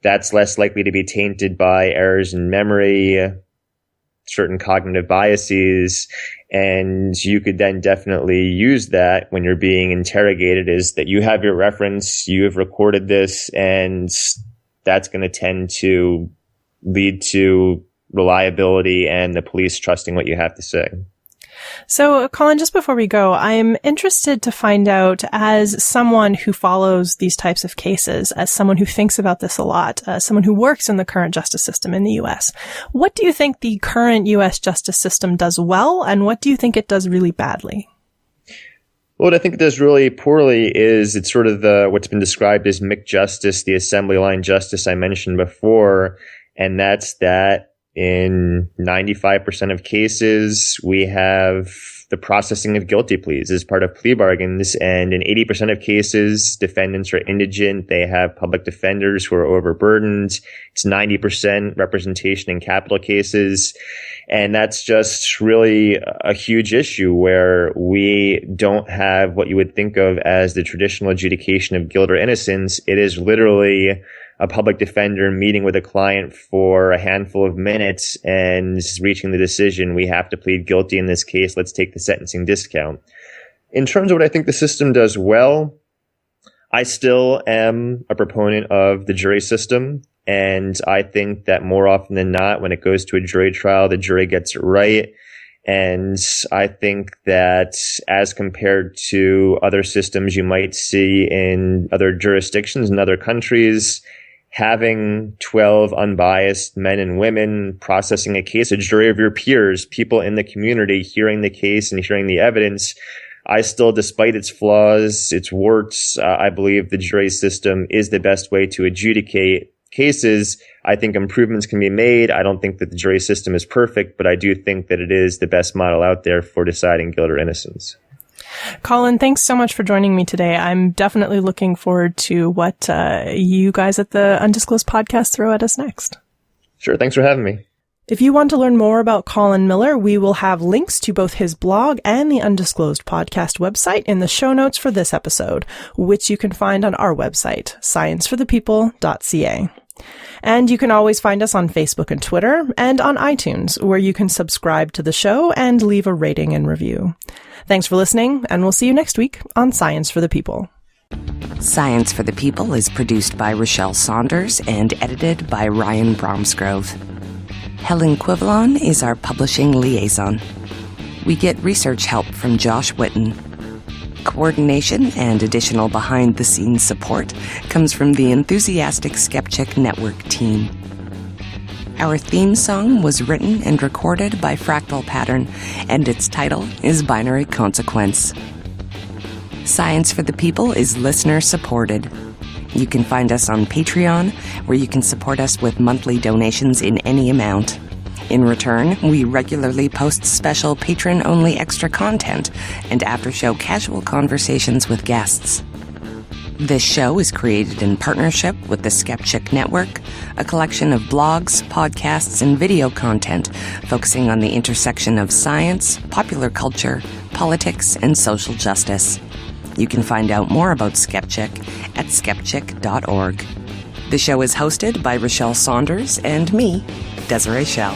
That's less likely to be tainted by errors in memory, certain cognitive biases, and you could then definitely use that when you're being interrogated, is that you have your reference, you have recorded this, and that's going to tend to lead to reliability and the police trusting what you have to say.
So, Colin, just before we go, I'm interested to find out, as someone who follows these types of cases, as someone who thinks about this a lot, as someone who works in the current justice system in the U.S., what do you think the current U.S. justice system does well, and what do you think it does really badly?
What I think it does really poorly is it's sort of what's been described as McJustice, the assembly line justice I mentioned before, and that's that in 95% of cases, we have the processing of guilty pleas as part of plea bargains. And in 80% of cases, defendants are indigent. They have public defenders who are overburdened. It's 90% representation in capital cases. And that's just really a huge issue where we don't have what you would think of as the traditional adjudication of guilt or innocence. It is literally a public defender meeting with a client for a handful of minutes and reaching the decision, we have to plead guilty in this case, let's take the sentencing discount. In terms of what I think the system does well, I still am a proponent of the jury system. And I think that more often than not, when it goes to a jury trial, the jury gets it right. And I think that as compared to other systems you might see in other jurisdictions in other countries, having 12 unbiased men and women processing a case, a jury of your peers, people in the community hearing the case and hearing the evidence, I still, despite its flaws, its warts, I believe the jury system is the best way to adjudicate cases. I think improvements can be made. I don't think that the jury system is perfect, but I do think that it is the best model out there for deciding guilt or innocence.
Colin, thanks so much for joining me today. I'm definitely looking forward to what you guys at the Undisclosed Podcast throw at us next.
Sure. Thanks for having me.
If you want to learn more about Colin Miller, we will have links to both his blog and the Undisclosed Podcast website in the show notes for this episode, which you can find on our website, scienceforthepeople.ca. And you can always find us on Facebook and Twitter, and on iTunes, where you can subscribe to the show and leave a rating and review. Thanks for listening, and we'll see you next week on Science for the People.
Science for the People is produced by Rochelle Saunders and edited by Ryan Bromsgrove. Helen Quivalon is our publishing liaison. We get research help from Josh Whitten. Coordination and additional behind-the-scenes support comes from the enthusiastic Skepchick Network team. Our theme song was written and recorded by Fractal Pattern, and its title is Binary Consequence. Science for the People is listener-supported. You can find us on Patreon, where you can support us with monthly donations in any amount. In return, we regularly post special patron-only extra content and after-show casual conversations with guests. This show is created in partnership with the Skepchick Network, a collection of blogs, podcasts, and video content focusing on the intersection of science, popular culture, politics, and social justice. You can find out more about Skepchick at skepchick.org. The show is hosted by Rochelle Saunders and me, Desiree Schell.